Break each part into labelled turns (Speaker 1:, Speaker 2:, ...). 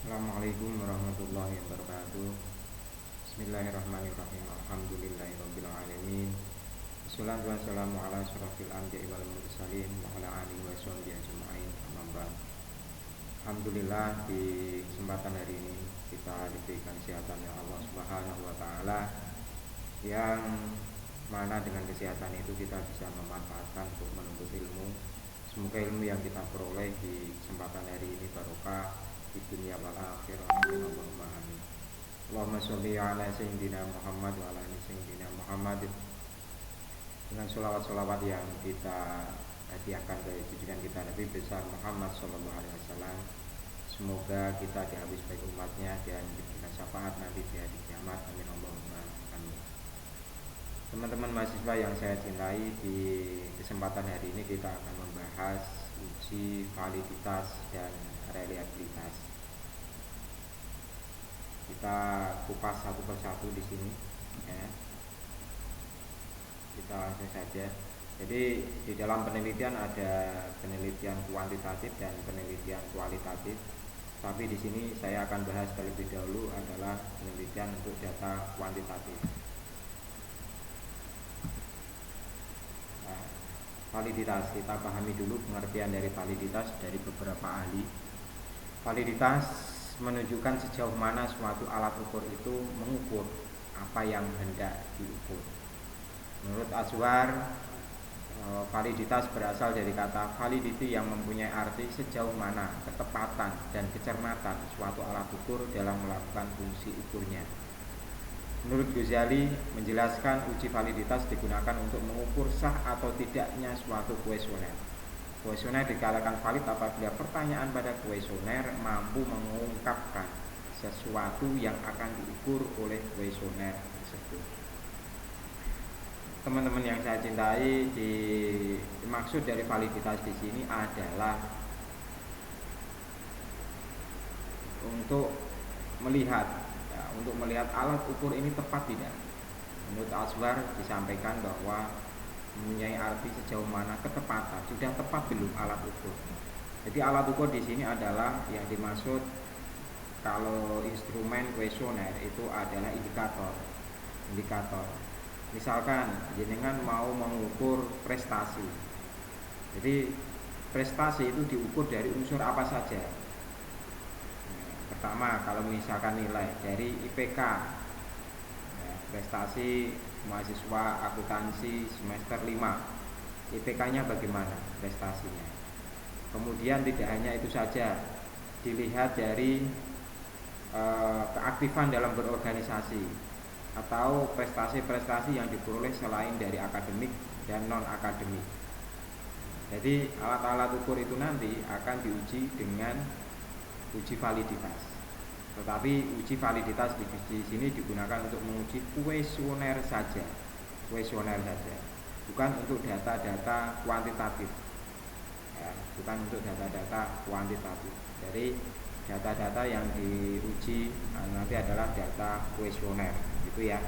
Speaker 1: Assalamualaikum warahmatullahi wabarakatuh. Bismillahirrahmanirrahim. Alhamdulillahirabbil alamin. Wassalatu wassalamu ala asyrofil anbiya'i wal mursalin wa ala alihi washabihi ajmain. Amma ba'd. Alhamdulillah, di kesempatan hari ini kita diberikan kesehatan oleh Allah Subhanahu wa taala, yang mana dengan kesehatan itu kita bisa memanfaatkan untuk menuntut ilmu. Semoga ilmu yang kita peroleh di kesempatan hari ini barokah di dunia wal akhirah. Allahumma amin. Allahumma sholli ala sayyidina Muhammad wa ala ali sayyidina Muhammad. Dengan sholawat-sholawat yang kita hadiahkan ke junjungan kita Nabi besar Muhammad sallallahu alaihi wasallam, semoga kita dihabis baik umatnya dan diberikan syafaat nanti di hari kiamat. Amin Allahumma amin. Teman-teman mahasiswa yang saya cintai, di kesempatan hari ini kita akan membahas uji validitas dan reliabilitas. Kita kupas satu persatu di sini, ya. Kita langsung saja. Jadi di dalam penelitian ada penelitian kuantitatif dan penelitian kualitatif. Tapi di sini saya akan bahas terlebih dahulu adalah penelitian untuk data kuantitatif. Validitas, kita pahami dulu pengertian dari validitas dari beberapa ahli. Validitas menunjukkan sejauh mana suatu alat ukur itu mengukur apa yang hendak diukur. Menurut Azwar, validitas berasal dari kata validity yang mempunyai arti sejauh mana ketepatan dan kecermatan suatu alat ukur dalam melakukan fungsi ukurnya. Menurut Ghazali menjelaskan uji validitas digunakan untuk mengukur sah atau tidaknya suatu kuesioner. Kuesioner dikatakan valid apabila pertanyaan pada kuesioner mampu mengungkapkan sesuatu yang akan diukur oleh kuesioner tersebut. Teman-teman yang saya cintai, maksud dari validitas di sini adalah untuk melihat alat ukur ini tepat tidak. Menurut Azwar disampaikan bahwa mempunyai arti sejauh mana ketepatan, sudah tepat belum alat ukur. Jadi alat ukur di sini adalah yang dimaksud, kalau instrumen kuesioner itu adalah indikator. Misalkan jenengan mau mengukur prestasi. Jadi prestasi itu diukur dari unsur apa saja. Pertama, kalau misalkan nilai dari IPK, prestasi mahasiswa akuntansi semester 5, IPK-nya bagaimana prestasinya. Kemudian tidak hanya itu saja, dilihat dari keaktifan dalam berorganisasi atau prestasi-prestasi yang diperoleh selain dari akademik dan non akademik. Jadi alat-alat ukur itu nanti akan diuji dengan uji validitas. Tetapi uji validitas di sini digunakan untuk menguji kuesioner saja, bukan untuk data-data kuantitatif, ya, bukan untuk data-data kuantitatif. Jadi data-data yang diuji nanti adalah data kuesioner, gitu ya.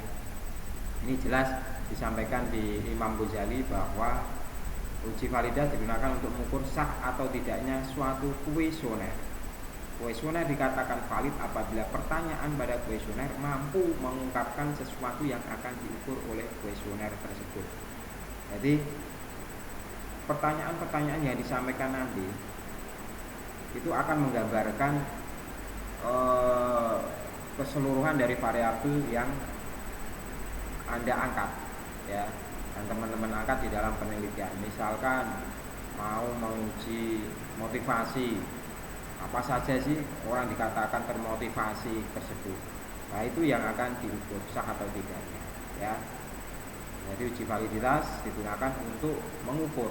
Speaker 1: Ini jelas disampaikan di Imam Ghazali bahwa uji validitas digunakan untuk mengukur sah atau tidaknya suatu kuesioner. Kuesioner dikatakan valid apabila pertanyaan pada kuesioner mampu mengungkapkan sesuatu yang akan diukur oleh kuesioner tersebut. Jadi pertanyaan-pertanyaan yang disampaikan nanti itu akan menggambarkan keseluruhan dari variabel yang Anda angkat, ya, dan teman-teman angkat di dalam penelitian. Misalkan mau menguji motivasi, apa saja sih orang dikatakan termotivasi tersebut. Nah, itu yang akan diukur sah atau tidaknya, ya. Jadi uji validitas digunakan untuk mengukur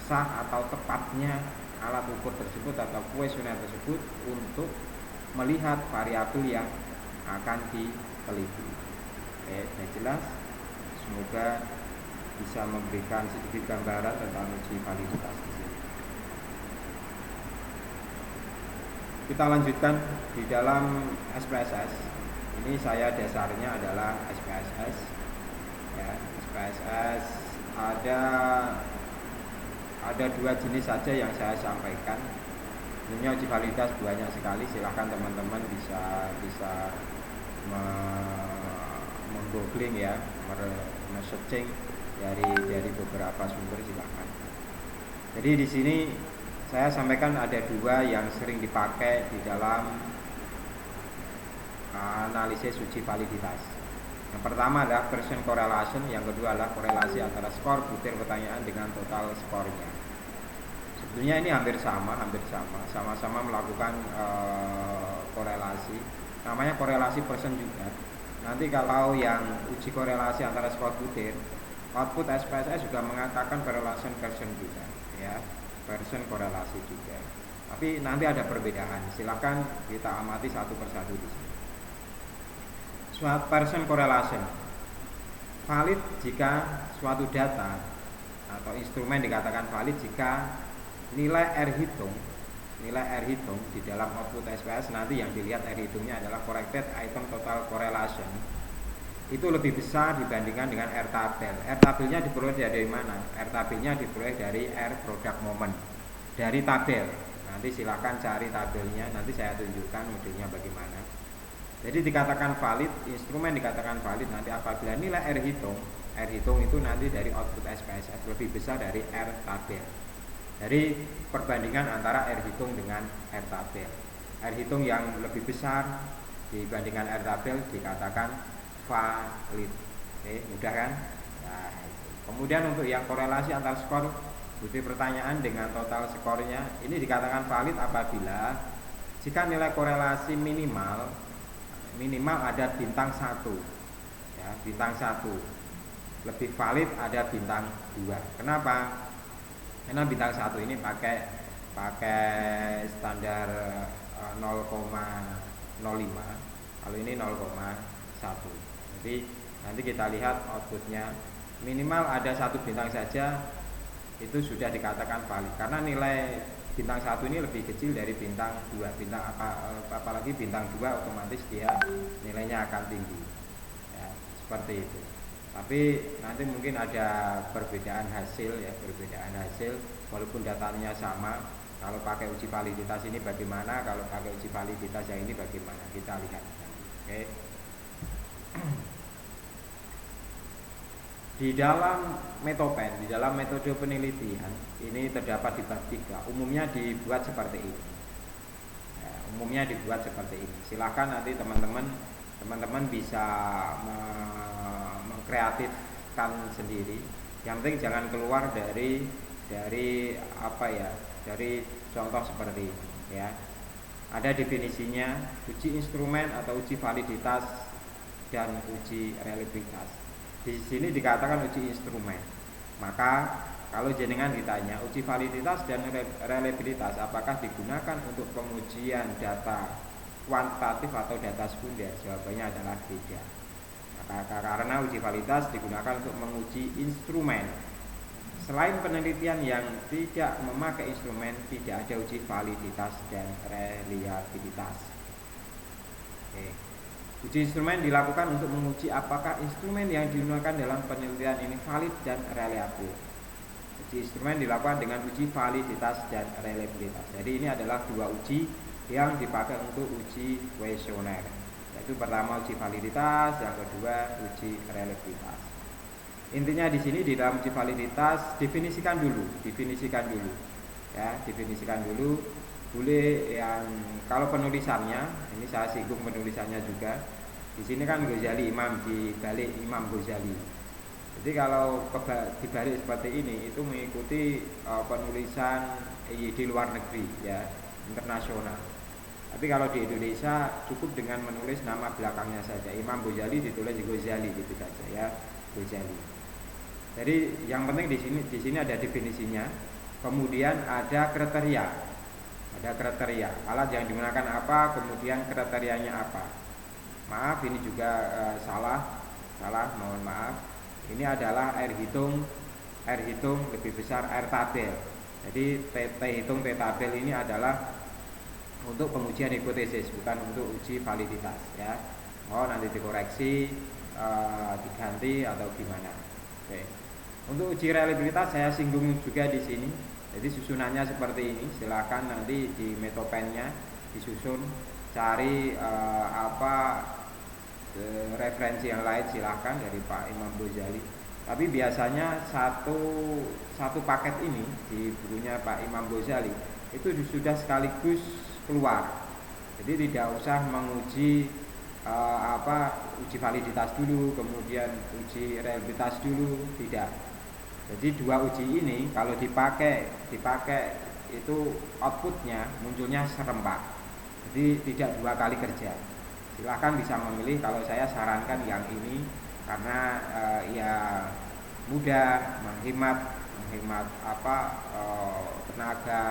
Speaker 1: sah atau tepatnya alat ukur tersebut atau kuesioner tersebut untuk melihat variabel yang akan diteliti. Sudah jelas? Semoga bisa memberikan sedikit gambaran tentang uji validitas di sini. Kita lanjutkan di dalam SPSS. Ini saya dasarnya adalah SPSS, ya. SPSS ada dua jenis saja yang saya sampaikan. Sebenarnya uji validitas banyak sekali, silahkan teman-teman bisa menggoogling ya, searching dari beberapa sumber, silahkan. Jadi di sini saya sampaikan ada dua yang sering dipakai di dalam analisis uji validitas. Yang pertama adalah Pearson correlation, yang kedua adalah korelasi antara skor butir pertanyaan dengan total skornya. Sebetulnya ini hampir sama melakukan korelasi. Namanya korelasi Pearson juga. Nanti kalau yang uji korelasi antara skor butir, output SPSS juga mengatakan correlation Pearson juga, ya, Pearson korelasi juga. Tapi nanti ada perbedaan. Silakan kita amati satu persatu di sini. Pearson correlation valid jika suatu data atau instrumen dikatakan valid jika nilai R hitung di dalam output SPSS, nanti yang dilihat R hitungnya adalah corrected item total correlation, itu lebih besar dibandingkan dengan R tabel. R tabelnya diperoleh dari mana? R tabelnya diperoleh dari R product moment, dari tabel. Nanti silakan cari tabelnya, nanti saya tunjukkan modelnya bagaimana. Jadi dikatakan valid, instrumen dikatakan valid nanti apabila nilai R hitung itu nanti dari output SPSS lebih besar dari R tabel. Dari perbandingan antara R hitung dengan R tabel. R hitung yang lebih besar dibandingkan R tabel dikatakan valid. Oke, mudah kan? Nah, itu. Kemudian untuk yang korelasi antar skor butir pertanyaan dengan total skornya, ini dikatakan valid apabila jika nilai korelasi minimal ada bintang 1, ya, bintang 1. Lebih valid ada bintang 2. Kenapa? Karena bintang 1 ini pakai standar 0,05, kalau ini 0,1. Jadi nanti kita lihat outputnya minimal ada 1 bintang saja, itu sudah dikatakan valid karena nilai bintang 1 ini lebih kecil dari bintang 2. Apalagi bintang 2 otomatis dia nilainya akan tinggi, ya, seperti itu. Tapi nanti mungkin ada perbedaan hasil walaupun datanya sama. Kalau pakai uji validitas ini bagaimana, kalau pakai uji validitas yang ini bagaimana, kita lihat. Oke. Di dalam metopen, di dalam metode penelitian ini terdapat di bab 3. Umumnya dibuat seperti ini. Ya, umumnya dibuat seperti ini. Silakan nanti teman-teman bisa mengkreatifkan sendiri. Yang penting jangan keluar dari contoh seperti ini, ya. Ada definisinya, uji instrumen atau uji validitas dan uji reliabilitas. Di sini dikatakan uji instrumen. Maka kalau jenengan ditanya uji validitas dan reliabilitas apakah digunakan untuk pengujian data kuantitatif atau data sekunder, jawabannya adalah tidak. Karena uji validitas digunakan untuk menguji instrumen. Selain penelitian yang tidak memakai instrumen, tidak ada uji validitas dan reliabilitas. Oke. Uji instrumen dilakukan untuk menguji apakah instrumen yang digunakan dalam penelitian ini valid dan reliable. Uji instrumen dilakukan dengan uji validitas dan reliabilitas. Jadi ini adalah dua uji yang dipakai untuk uji kuesioner. Yaitu pertama uji validitas, yang kedua uji reliabilitas. Intinya di sini di dalam uji validitas definisikan dulu. Ya, definisikan dulu. Boleh yang kalau penulisannya, ini saya singgung penulisannya juga. Di sini kan Ghazali Imam, di balik Imam Ghazali. Jadi kalau dibalik seperti ini itu mengikuti penulisan di luar negeri, ya, internasional. Tapi kalau di Indonesia cukup dengan menulis nama belakangnya saja. Imam Ghazali ditulis Ghazali gitu saja, ya, Ghazali. Jadi yang penting di sini ada definisinya. Kemudian ada kriteria. Alat yang digunakan apa, kemudian kriterianya apa. Maaf ini juga salah, mohon maaf. Ini adalah R hitung lebih besar R tabel. Jadi T hitung T tabel ini adalah untuk pengujian hipotesis, bukan untuk uji validitas, ya. Nanti dikoreksi, diganti atau gimana. Oke. Untuk uji reliabilitas saya singgung juga di sini. Jadi susunannya seperti ini. Silakan nanti di metopennya disusun, cari referensi yang lain silahkan dari Pak Imam Ghazali. Tapi biasanya satu paket ini di bukunya Pak Imam Ghazali itu sudah sekaligus keluar. Jadi tidak usah menguji uji validitas dulu, kemudian uji reliabilitas dulu, tidak. Jadi dua uji ini kalau dipakai itu outputnya munculnya serempak. Jadi tidak dua kali kerja. Silahkan bisa memilih. Kalau saya sarankan yang ini karena ya mudah, menghemat tenaga.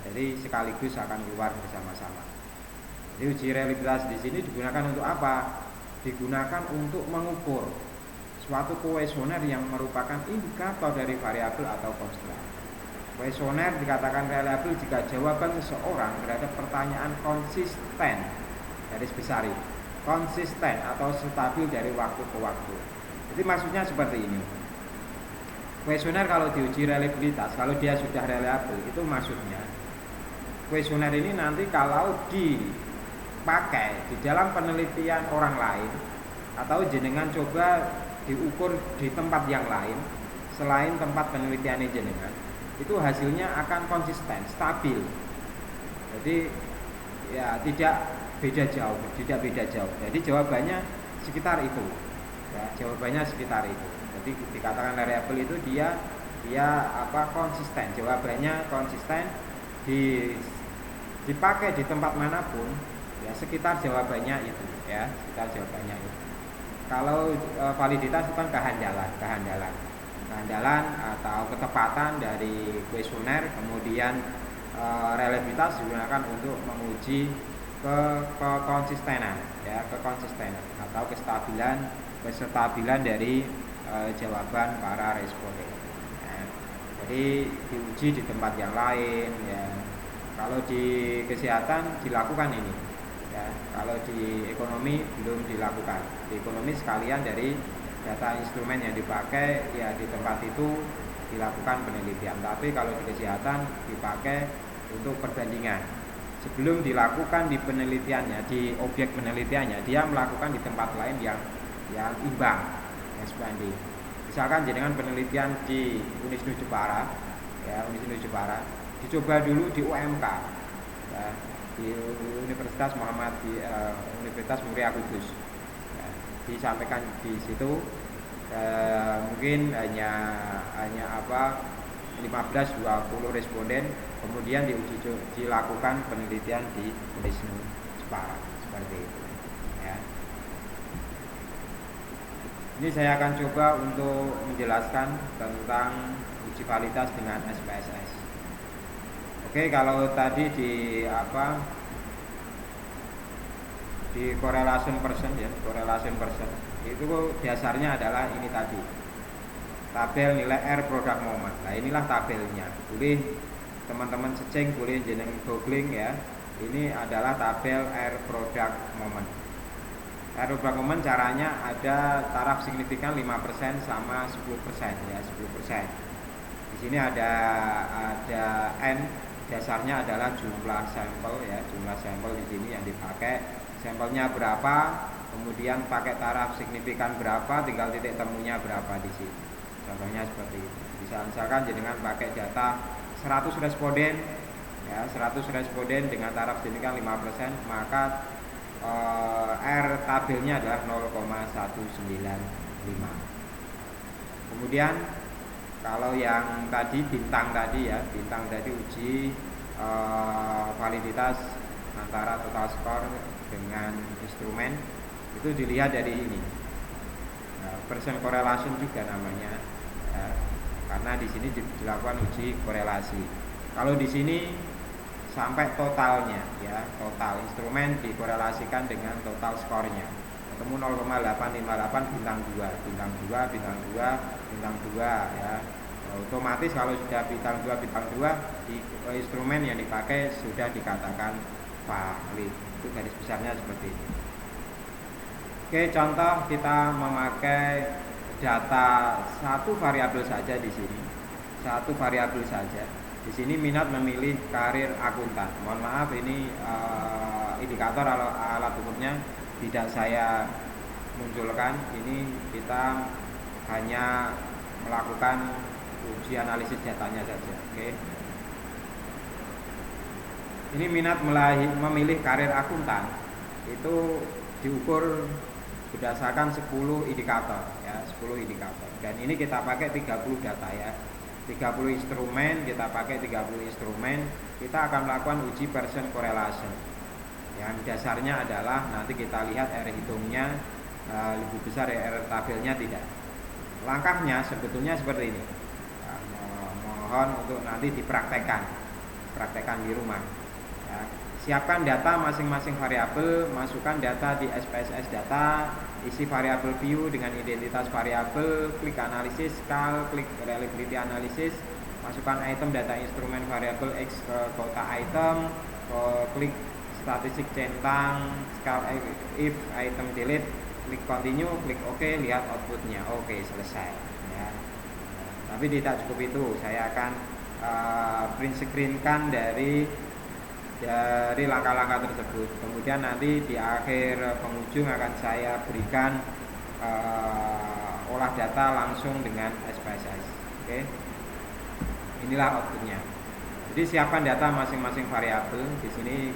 Speaker 1: Jadi sekaligus akan keluar bersama-sama. Jadi uji reliabilitas di sini digunakan untuk apa? Digunakan untuk mengukur suatu kuesioner yang merupakan indikator dari variabel atau konstan. Kuesioner dikatakan reliabel jika jawaban seseorang terhadap pertanyaan konsisten, garis besar ini, konsisten atau stabil dari waktu ke waktu. Jadi maksudnya seperti ini. Kuesioner kalau diuji reliabilitas, kalau dia sudah reliabel, itu maksudnya kuesioner ini nanti kalau dipakai di dalam penelitian orang lain atau jenengan coba diukur di tempat yang lain selain tempat penelitian jenengan, itu hasilnya akan konsisten, stabil. Jadi ya tidak beda jauh. Jadi jawabannya sekitar itu. Ya, jawabannya sekitar itu. Jadi dikatakan variabel itu dia konsisten. Jawabannya konsisten, dipakai di tempat manapun ya sekitar jawabannya itu, ya, sekitar jawabannya itu. Kalau validitas itu kan kehandalan atau ketepatan dari kuesioner, kemudian reliabilitas digunakan untuk menguji kekonsistenan, ya, kekonsistenan atau kestabilan dari jawaban para responden. Ya. Jadi diuji di tempat yang lain, ya. Kalau di kesehatan dilakukan ini, ya. Kalau di ekonomi belum dilakukan. Di ekonomi sekalian dari data instrumen yang dipakai, ya di tempat itu dilakukan penelitian. Tapi kalau di kesehatan dipakai untuk perbandingan. Sebelum dilakukan di penelitiannya, di objek penelitiannya, dia melakukan di tempat lain yang imbang, yang sebanding. Misalkan jenengan penelitian di Unisnu Jepara, ya, Unisnu Jepara, dicoba dulu di UMK, ya, di Universitas Universitas Muria Kudus, ya, disampaikan di situ mungkin hanya 15-20 responden, kemudian dilakukan penelitian di Unisnu Jepara seperti itu, ya. Ini saya akan coba untuk menjelaskan tentang uji validitas dengan SPSS. Oke, kalau tadi di correlation person, ya, correlation person itu dasarnya adalah ini tadi, tabel nilai R product moment. Nah, inilah tabelnya. Boleh teman-teman cecing, boleh jeneng googling, ya. Ini adalah tabel R product moment. R product moment caranya ada taraf signifikan 5% sama 10%, ya, 10%. Di sini ada N, dasarnya adalah jumlah sampel, ya, jumlah sampel di sini yang dipakai. Sampelnya berapa, kemudian pakai taraf signifikan berapa, tinggal titik temunya berapa di sini. Contohnya seperti itu. Misalkan jenengan pakai data 100 responden, ya, 100 responden dengan taraf signifikan 5%, maka R tabelnya adalah 0,195. Kemudian kalau yang tadi bintang tadi, ya, bintang tadi uji validitas antara total skor dengan instrumen, itu dilihat dari ini, percent correlation juga namanya, ya, karena di sini dilakukan uji korelasi. Kalau di sini sampai totalnya, ya, total instrumen dikorelasikan dengan total skornya, ketemu 0,858 bintang 2, ya. Otomatis kalau sudah bintang 2 di instrumen yang dipakai sudah dikatakan valid. Itu garis besarnya seperti itu. Oke, contoh kita memakai data satu variabel saja di sini. satu variabel saja. Di sini minat memilih karir akuntan. Mohon maaf, ini indikator alat ukurnya tidak saya munculkan. Ini kita hanya melakukan uji analisis datanya saja. Oke. Ini minat memilih karir akuntan itu diukur berdasarkan 10 indikator ya, 10 indikator. Dan ini kita pakai 30 data ya. 30 instrumen, kita pakai 30 instrumen. Kita akan melakukan uji Pearson correlation. Yang dasarnya adalah nanti kita lihat R hitungnya lebih besar ya, R tabelnya tidak. Langkahnya sebetulnya seperti ini. Mohon untuk nanti dipraktekkan di rumah. Ya. Siapkan data masing-masing variabel, masukkan data di SPSS data, isi variabel view dengan identitas variabel, klik analisis, klik reliability analysis, masukkan item data instrumen variabel X ke kotak item, klik statistik centang, if item delete, klik continue, klik OK, lihat outputnya. Oke, selesai ya. Tapi tidak cukup itu, saya akan print screenkan dari langkah-langkah tersebut. Kemudian nanti di akhir penghujung akan saya berikan olah data langsung dengan SPSS. Oke. Inilah outputnya. Jadi siapkan data masing-masing variabel. Di sini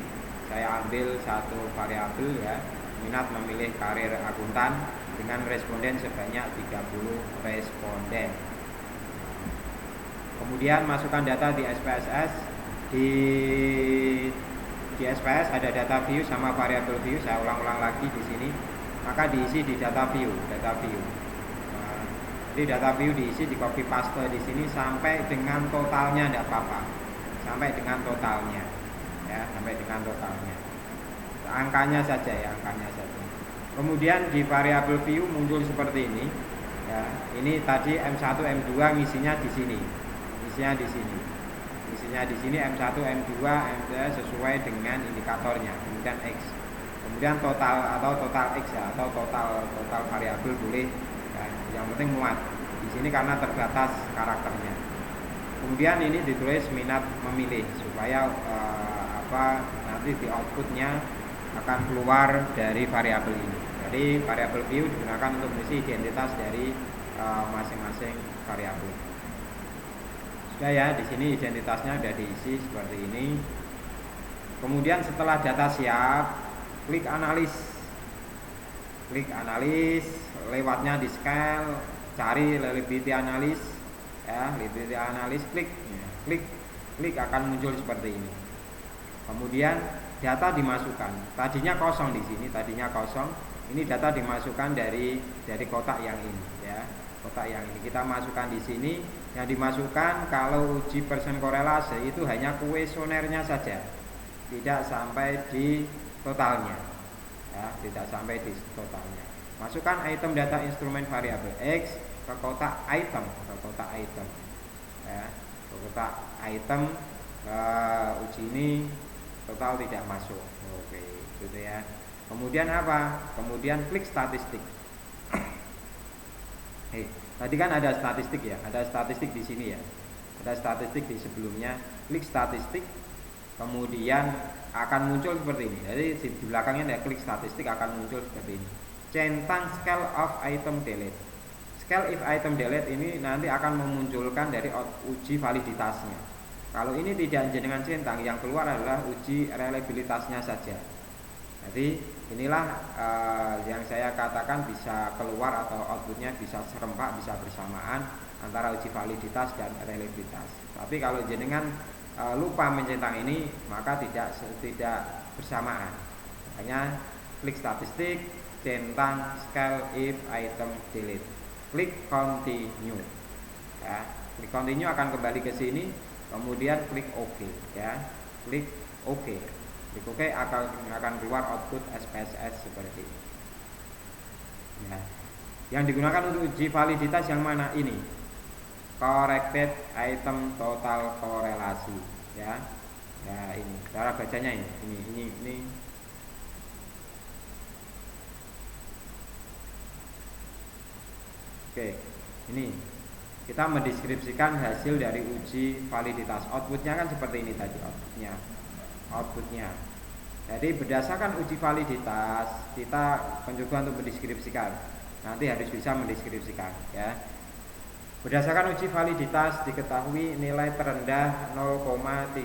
Speaker 1: saya ambil satu variabel ya, minat memilih karir akuntan dengan responden sebanyak 30 responden. Kemudian masukkan data di SPSS. Di SPS ada data view sama variabel view. Saya ulang-ulang lagi di sini. Maka diisi di data view. Nah, jadi data view diisi, di copy paste di sini sampai dengan totalnya, tidak apa-apa. Sampai dengan totalnya, ya, sampai dengan totalnya. Angkanya saja ya, angkanya saja. Kemudian di variabel view muncul seperti ini. Ya, ini tadi M1, M2 ngisinya di sini. Isinya di sini. Isinya di sini M1, M2, M3 sesuai dengan indikatornya. Kemudian X. Kemudian total atau total X ya, atau total variabel boleh. Ya, yang penting muat. Di sini karena terbatas karakternya. Kemudian ini ditulis minat memilih supaya nanti di outputnya akan keluar dari variabel ini. Jadi variabel view digunakan untuk mengisi identitas dari masing-masing variabel. Sudah ya, di sini identitasnya sudah diisi seperti ini. Kemudian setelah data siap, klik analis. Lewatnya di scale, cari reliability analis ya, reliability analis, klik akan muncul seperti ini. Kemudian data dimasukkan. Tadinya kosong di sini, Ini data dimasukkan dari kotak yang ini ya. Kotak yang ini kita masukkan di sini. Yang dimasukkan kalau uji Pearson korelasi itu hanya kuesionernya saja, tidak sampai di totalnya ya, Masukkan item data instrumen variabel X ke kotak item ya, ke kotak item. Uji ini total tidak masuk. Oke, gitu ya. Kemudian apa? Kemudian klik statistik. Tadi kan ada statistik ya, ada statistik di sini ya, ada statistik di sebelumnya. Klik statistik, kemudian akan muncul seperti ini. Jadi di belakangnya ada klik statistik akan muncul seperti ini. Centang scale of item delete. Scale if item delete ini nanti akan memunculkan dari uji validitasnya. Kalau ini tidak jenengan centang, yang keluar adalah uji reliabilitasnya saja. Jadi inilah yang saya katakan bisa keluar atau outputnya bisa serempak, bisa bersamaan antara uji validitas dan reliabilitas. Tapi kalau jenengan lupa mencentang ini, maka tidak bersamaan. Hanya klik statistik, centang scale if item delete, klik continue. Ya, klik continue akan kembali ke sini, kemudian klik OK ya, klik OK. Klik OK akan keluar output SPSS seperti ini. Ya. Yang digunakan untuk uji validitas yang mana ini? Corrected item total korelasi. Ya, ya ini. Cara bacanya ini. Oke, ini. kita mendeskripsikan hasil dari uji validitas. Outputnya kan seperti ini tadi outputnya. Jadi berdasarkan uji validitas kita mencoba untuk mendeskripsikan. Nanti harus bisa mendeskripsikan ya. Berdasarkan uji validitas diketahui nilai terendah 0,349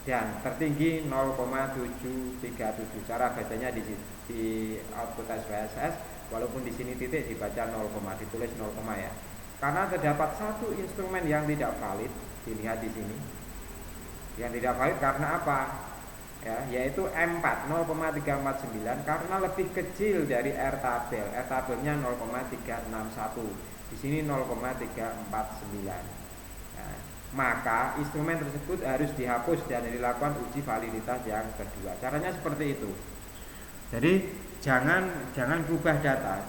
Speaker 1: dan tertinggi 0,737. Cara bacanya di output SPSS, walaupun di sini titik dibaca 0, ditulis 0, ya. Karena terdapat satu instrumen yang tidak valid, dilihat di sini. Yang tidak valid karena apa? Ya, yaitu M4 0,349 karena lebih kecil dari R tabel. R tabelnya 0,361. Di sini 0,349. Nah, maka instrumen tersebut harus dihapus dan dilakukan uji validitas yang kedua. Caranya seperti itu. Jadi jangan berubah data,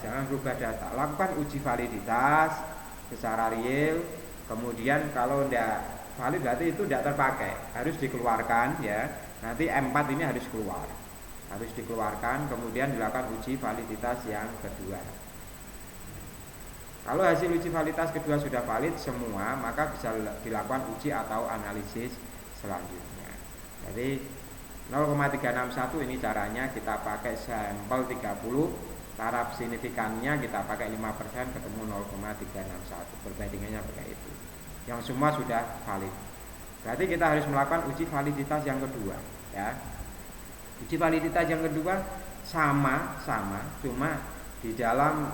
Speaker 1: lakukan uji validitas secara real. Kemudian kalau tidak valid berarti itu tidak terpakai, harus dikeluarkan ya. Nanti M4 ini harus dikeluarkan, kemudian dilakukan uji validitas yang kedua. Kalau hasil uji validitas kedua sudah valid semua, maka bisa dilakukan uji atau analisis selanjutnya. Jadi 0,361 ini caranya, kita pakai sampel 30, taraf signifikannya kita pakai 5%, ketemu 0,361, perbandingannya pakai itu. Yang semua sudah valid. Berarti kita harus melakukan uji validitas yang kedua ya. Uji validitas yang kedua sama, cuma di dalam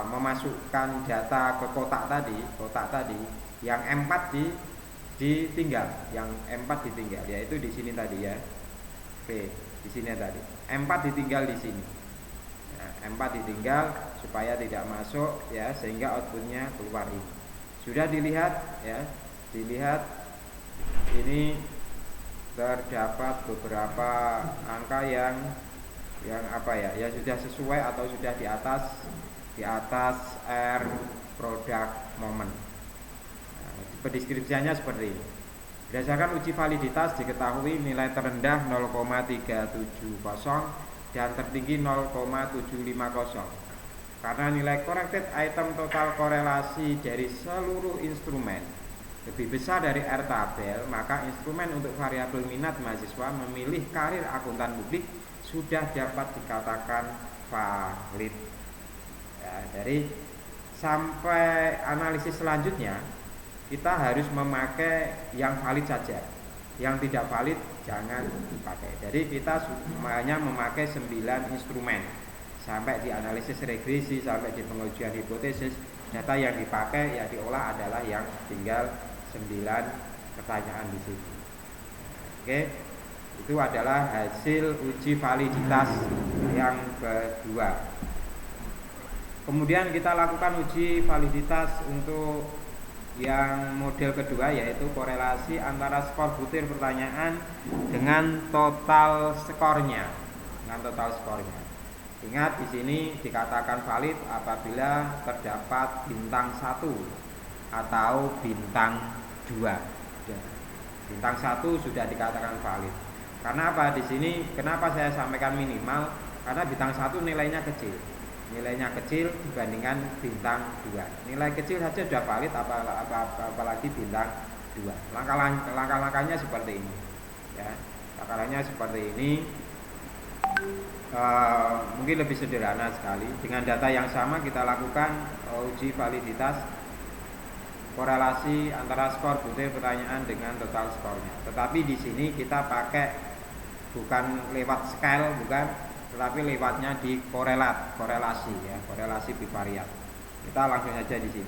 Speaker 1: memasukkan data ke kotak tadi yang M4 ditinggal, yaitu di sini tadi ya. Oke, di sini tadi M4 ditinggal di sini. Nah, M4 ditinggal supaya tidak masuk ya, sehingga outputnya keluar ini. Sudah dilihat ya, ini terdapat beberapa angka yang apa ya, sudah sesuai atau sudah di atas R product moment. Nah, pendeskripsiannya seperti ini. Berdasarkan uji validitas diketahui nilai terendah 0,370 dan tertinggi 0,750. Karena nilai corrected item total korelasi dari seluruh instrumen lebih besar dari R tabel, maka instrumen untuk variabel minat mahasiswa memilih karir akuntan publik sudah dapat dikatakan valid. Ya, dari sampai analisis selanjutnya kita harus memakai yang valid saja, yang tidak valid jangan dipakai. Jadi kita hanya memakai 9 instrumen sampai di analisis regresi, sampai di pengujian hipotesis. Data yang dipakai ya diolah adalah yang tinggal 9 pertanyaan di sini. Oke, itu adalah hasil uji validitas yang kedua. Kemudian kita lakukan uji validitas untuk yang model kedua, yaitu korelasi antara skor butir pertanyaan dengan total skornya. Ingat di sini dikatakan valid apabila terdapat bintang 1 atau bintang 2. Bintang 1 sudah dikatakan valid. Karena apa? Di sini kenapa saya sampaikan minimal? Karena bintang 1 nilainya kecil dibandingkan bintang 2. Nilai kecil saja sudah valid, apalagi bintang 2. Langkah-langkahnya seperti ini ya. Langkahnya seperti ini. Mungkin lebih sederhana sekali. Dengan data yang sama kita lakukan uji validitas korelasi antara skor butir pertanyaan dengan total skornya. Tetapi di sini kita pakai bukan lewat scale, tetapi lewatnya di korelasi ya, korelasi bivariat. Kita langsung saja di sini.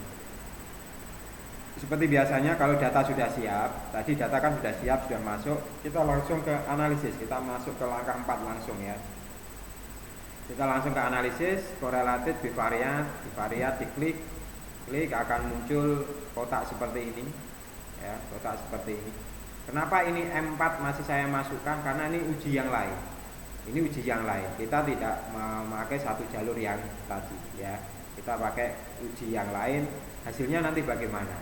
Speaker 1: Seperti biasanya kalau data sudah siap, tadi data kan sudah siap, sudah masuk, kita langsung ke analisis. Kita masuk ke langkah 4 langsung ya. Kita langsung ke analisis, correlated bivariat diklik, akan muncul kotak seperti ini ya, kotak seperti ini. Kenapa ini M4 masih saya masukkan? Karena ini uji yang lain. Kita tidak memakai satu jalur yang tadi ya. Kita pakai uji yang lain. Hasilnya nanti bagaimana?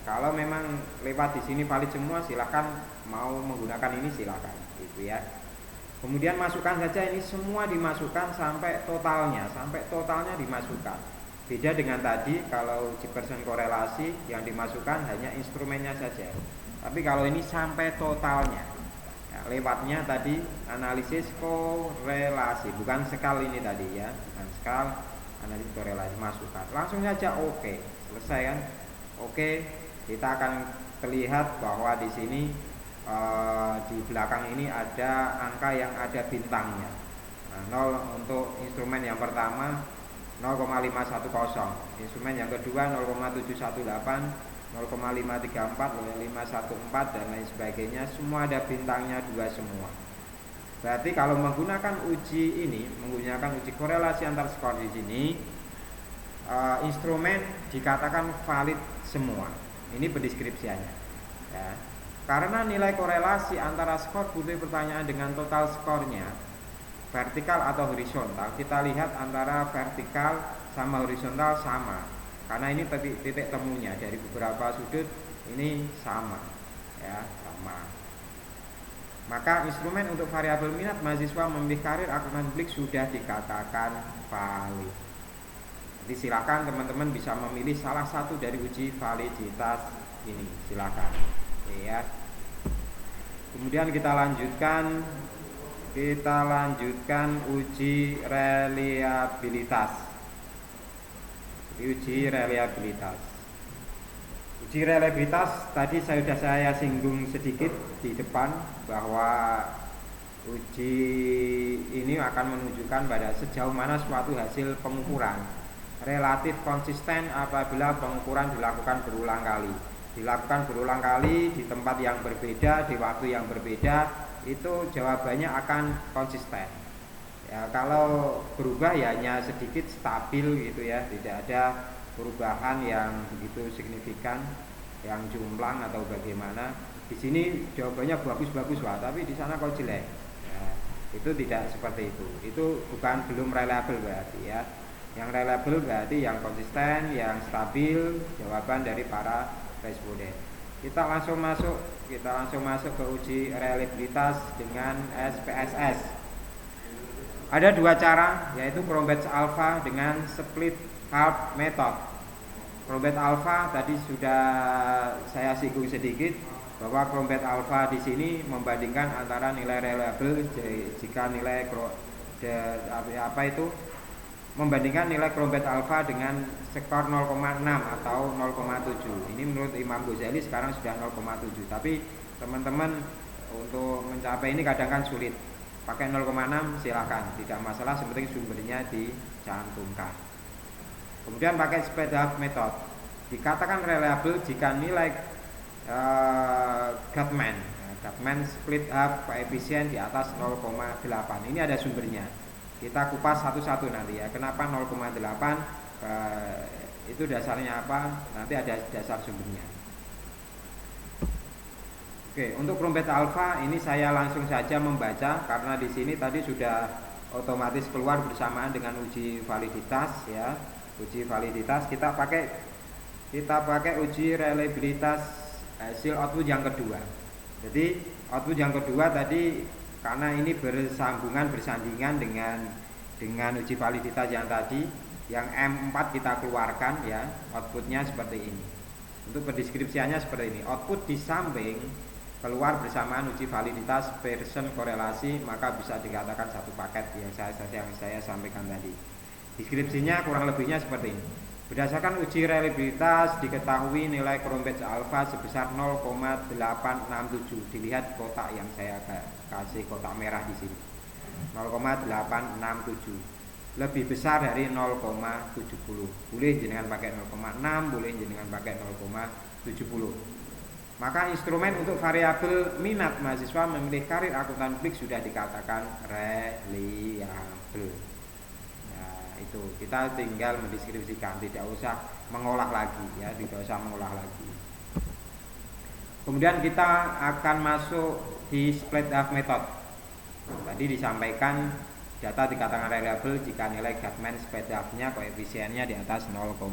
Speaker 1: Kalau memang lewat di sini valid semua, silahkan mau menggunakan ini silahkan gitu ya. Kemudian masukkan saja ini semua, dimasukkan sampai totalnya dimasukkan. Beda dengan tadi, kalau uji Pearson korelasi yang dimasukkan hanya instrumennya saja. Tapi kalau ini sampai totalnya. Ya, lewatnya tadi analisis korelasi, bukan skal ini tadi ya, bukan skal, analisis korelasi masukkan. Langsung saja oke, selesai kan? Oke, kita akan terlihat bahwa di sini di belakang ini ada angka yang ada bintangnya. Nah, 0 untuk instrumen yang pertama 0,510, instrumen yang kedua 0,718, 0,534, 0,514 dan lain sebagainya, semua ada bintangnya 2 semua. Berarti kalau menggunakan uji ini, menggunakan uji korelasi antar skor di sini, instrumen dikatakan valid semua. Ini pendeskripsiannya. Ya. Karena nilai korelasi antara skor butuh pertanyaan dengan total skornya, vertikal atau horizontal, kita lihat antara vertikal sama horizontal sama, karena ini titik temunya dari beberapa sudut ini sama, ya sama. Maka instrumen untuk variabel minat mahasiswa memilih karir akuntan publik sudah dikatakan valid. Jadi silakan teman-teman bisa memilih salah satu dari uji validitas ini, silakan. Ya. Kemudian kita lanjutkan uji reliabilitas. Uji reliabilitas tadi sudah saya singgung sedikit di depan, bahwa uji ini akan menunjukkan pada sejauh mana suatu hasil pengukuran relatif konsisten apabila pengukuran dilakukan berulang kali di tempat yang berbeda, di waktu yang berbeda, itu jawabannya akan konsisten. Ya, kalau berubah ya hanya sedikit stabil gitu ya, tidak ada perubahan yang begitu signifikan, yang jumplang atau bagaimana. Di sini jawabannya bagus-bagus lah, tapi di sana kok jelek. Ya, itu tidak seperti itu. Itu belum reliable berarti ya. Yang reliable berarti yang konsisten, yang stabil jawaban dari para responden. Kita langsung masuk ke uji reliabilitas dengan SPSS. Ada 2 cara, yaitu Cronbach alpha dengan split half method. Cronbach alpha tadi sudah saya singgung sedikit, bahwa Cronbach alpha di sini membandingkan antara nilai reliable jika nilai membandingkan nilai Cronbach alpha dengan skor 0,6 atau 0,7. Ini menurut Imam Ghazali sekarang sudah 0,7. Tapi teman-teman untuk mencapai ini kadang kan sulit. Pakai 0,6 silakan, tidak masalah, sepenting sumbernya dicantumkan. Kemudian pakai split half method. Dikatakan reliable jika nilai Guttman split half koefisien di atas 0,8. Ini ada sumbernya. Kita kupas satu-satu nanti ya. Kenapa 0,8? Itu dasarnya apa? Nanti ada dasar sumbernya. Oke, untuk Cronbach alpha ini saya langsung saja membaca, karena di sini tadi sudah otomatis keluar bersamaan dengan uji validitas ya. Uji validitas kita pakai uji reliabilitas hasil output yang kedua. Jadi output yang kedua tadi, karena ini bersandingan dengan uji validitas yang tadi, yang M4 kita keluarkan ya, outputnya seperti ini. Untuk pendeskripsiannya seperti ini. Output di samping keluar bersamaan uji validitas Pearson korelasi, maka bisa dikatakan satu paket yang saya sampaikan tadi. Deskripsinya kurang lebihnya seperti ini. Berdasarkan uji reliabilitas diketahui nilai Cronbach alpha sebesar 0,867. Dilihat kotak yang saya kasih, kotak merah di sini. 0,867. Lebih besar dari 0,70. Boleh jenengan pakai 0,6, boleh jenengan pakai 0,70. Maka instrumen untuk variabel minat mahasiswa memilih karir akuntan publik sudah dikatakan reliable. Itu kita tinggal mendeskripsikan, tidak usah mengolah lagi ya, Kemudian kita akan masuk di split half method. Tadi disampaikan data dikatakan reliable jika nilai Guttman split half-nya koefisiennya di atas 0,80.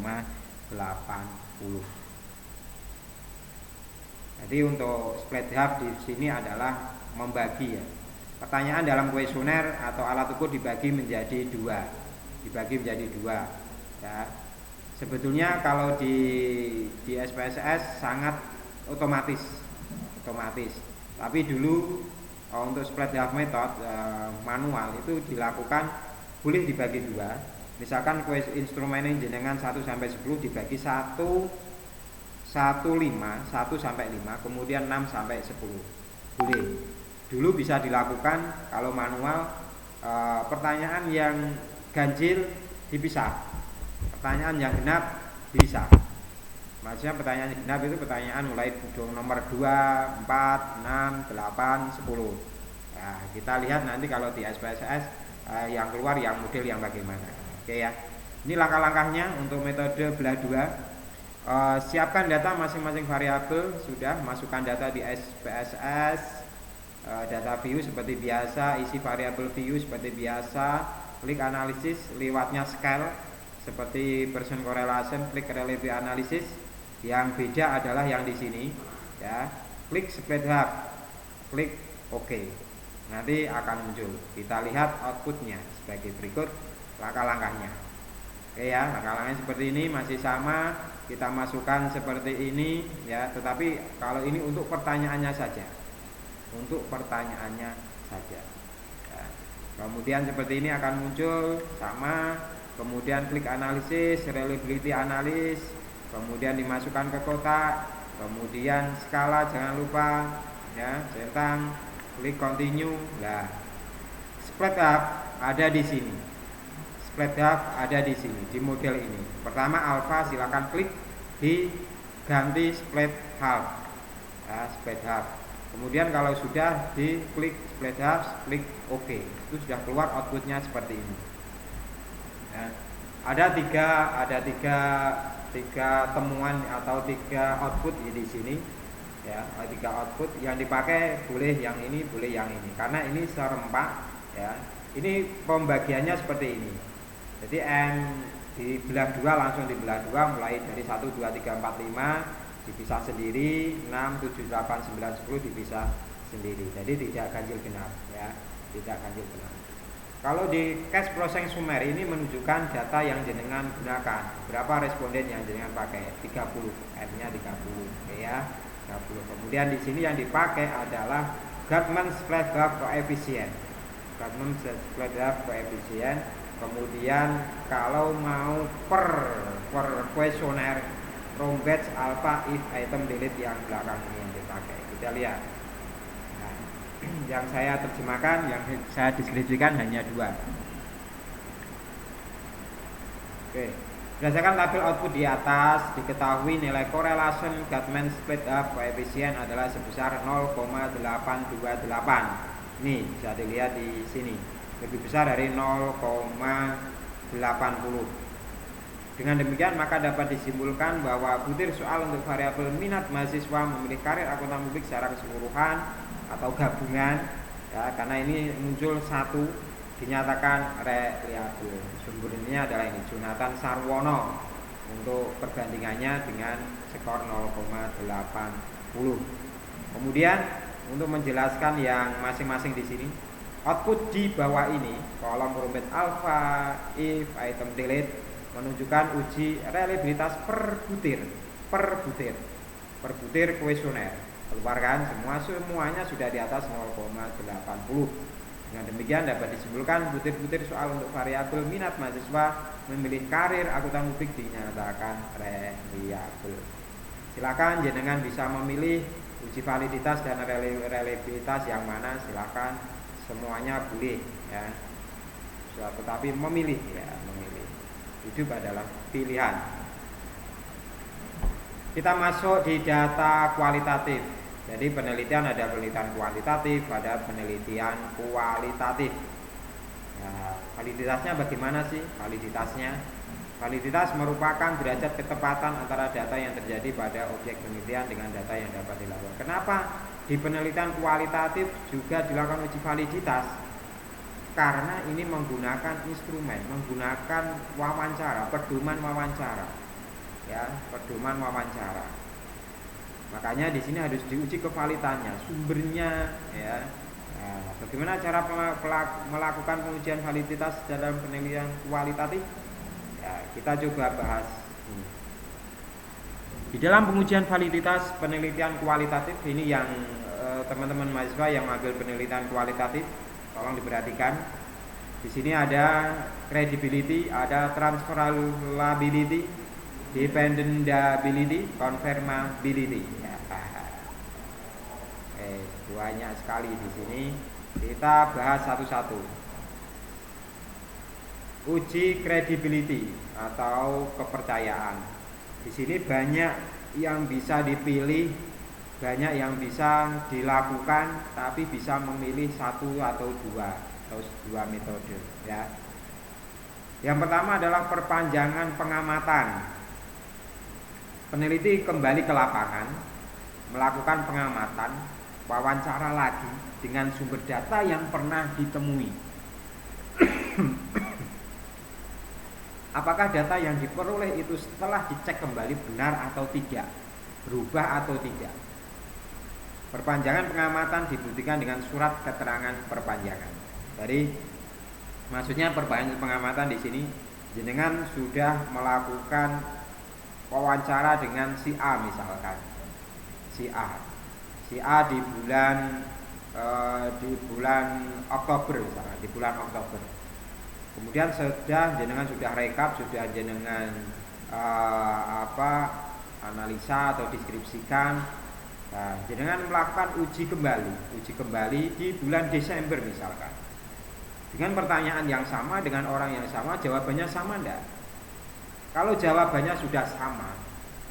Speaker 1: Jadi untuk split half di sini adalah membagi ya. Pertanyaan dalam kuesioner atau alat ukur dibagi menjadi dua ya. Sebetulnya kalau di SPSS sangat otomatis. Tapi dulu untuk split half method manual itu dilakukan boleh dibagi dua. Misalkan instrumennya jenengan 1 sampai 10 dibagi 1 sampai 5, kemudian 6 sampai 10. Boleh. Dulu bisa dilakukan kalau manual pertanyaan yang ganjil dipisah. Pertanyaan yang genap bisa. Maksudnya pertanyaan genap itu pertanyaan mulai nomor 2, 4, 6, 8, 10. Nah, kita lihat nanti kalau di SPSS yang keluar yang model yang bagaimana. Oke ya. Ini langkah-langkahnya untuk metode belah dua. Siapkan data masing-masing variabel, sudah masukkan data di SPSS. Data view seperti biasa, isi variabel view seperti biasa, klik analisis lewatnya scale seperti Pearson correlation, klik relative analysis. Yang beda adalah yang di sini ya. Klik split half, klik OK. Nanti akan muncul. Kita lihat outputnya sebagai berikut langkah-langkahnya. Oke ya, langkah-langkahnya seperti ini masih sama. Kita masukkan seperti ini ya, tetapi kalau ini untuk pertanyaannya saja. Ya. Kemudian seperti ini akan muncul sama. Kemudian klik analisis, reliability analysis, kemudian dimasukkan ke kotak, kemudian skala jangan lupa ya, centang, klik continue. Nah, split half ada di sini. Di model ini. Pertama alpha silakan klik diganti split half. Ya, split half. Kemudian kalau sudah diklik split half, klik OK. Itu sudah keluar outputnya seperti ini. Ya. Ada tiga temuan atau 3 output di sini. Ya, 3 output yang dipakai boleh yang ini, boleh yang ini. Karena ini serempak. Ya. Ini pembagiannya seperti ini. Jadi M dibelah 2 langsung dibelah 2 mulai dari 1, 2, 3, 4, 5 dipisah sendiri, 6, 7, 8, 9, 10 dipisah sendiri. Jadi tidak ganjil genap ya, tidak ganjil genap. Kalau di cache processing sumer ini menunjukkan data yang jenengan gunakan. Berapa responden yang jenengan pakai? 30, M-nya 30 ya, 30. Kemudian di sini yang dipakai adalah Gatman split half coefficient. Kemudian kalau mau per kuesioner Rombets alpha if item delete yang belakang ini yang dipakai. Kita lihat. Nah, yang saya terjemahkan, yang saya deskripsikan hanya 2. Oke. Berdasarkan tabel output di atas, diketahui nilai correlation Gatman split half coefficient adalah sebesar 0,828. Nih, bisa dilihat di sini. Lebih besar dari 0,80. Dengan demikian maka dapat disimpulkan bahwa butir soal untuk variabel minat mahasiswa memilih karir akuntan publik secara keseluruhan atau gabungan ya, karena ini muncul 1 dinyatakan reliable. Sumbernya adalah ini Jonathan Sarwono untuk perbandingannya dengan skor 0,80. Kemudian untuk menjelaskan yang masing-masing di sini, output di bawah ini kolom rumput alpha if item delete menunjukkan uji reliabilitas per butir kuesioner. Keluarkan semuanya sudah di atas 0,80. Dengan demikian dapat disimpulkan butir-butir soal untuk variabel minat mahasiswa memilih karir akuntan publik dinyatakan reliable. Silakan jenengan bisa memilih uji validitas dan reliabilitas yang mana, silakan, semuanya boleh ya. Tetapi memilih. Hidup adalah pilihan. Kita masuk di data kualitatif. Jadi penelitian ada penelitian kuantitatif, ada penelitian kualitatif. Nah, validitasnya bagaimana sih? Validitas merupakan derajat ketepatan antara data yang terjadi pada objek penelitian dengan data yang dapat dilakukan. Kenapa di penelitian kualitatif juga dilakukan uji validitas? Karena ini menggunakan instrumen, menggunakan wawancara, pedoman wawancara. Ya, pedoman wawancara. Makanya di sini harus diuji kevalitannya, sumbernya ya. Nah, bagaimana cara melakukan pengujian validitas dalam penelitian kualitatif? Ya, kita coba bahas Di dalam pengujian validitas penelitian kualitatif ini yang teman-teman mahasiswa yang mengambil penelitian kualitatif tolong diperhatikan. Di sini ada credibility, ada transferability, dependability, confirmability. Ya. Banyak sekali di sini. Kita bahas satu-satu. Uji credibility atau kepercayaan. Di sini banyak yang bisa dipilih, banyak yang bisa dilakukan, tapi bisa memilih satu atau dua metode ya. Yang pertama adalah perpanjangan pengamatan. Peneliti kembali ke lapangan, melakukan pengamatan, wawancara lagi dengan sumber data yang pernah ditemui. Apakah data yang diperoleh itu setelah dicek kembali benar atau tidak, berubah atau tidak. Perpanjangan pengamatan dibuktikan dengan surat keterangan perpanjangan. Jadi maksudnya perpanjangan pengamatan di sini jenengan sudah melakukan wawancara dengan si A misalkan. Si A di bulan Oktober misalkan, di bulan Oktober. Kemudian jenengan sudah rekap, sudah jenengan analisa atau deskripsikan. Nah, jenengan melakukan uji kembali di bulan Desember misalkan. Dengan pertanyaan yang sama, dengan orang yang sama, jawabannya sama enggak? Kalau jawabannya sudah sama,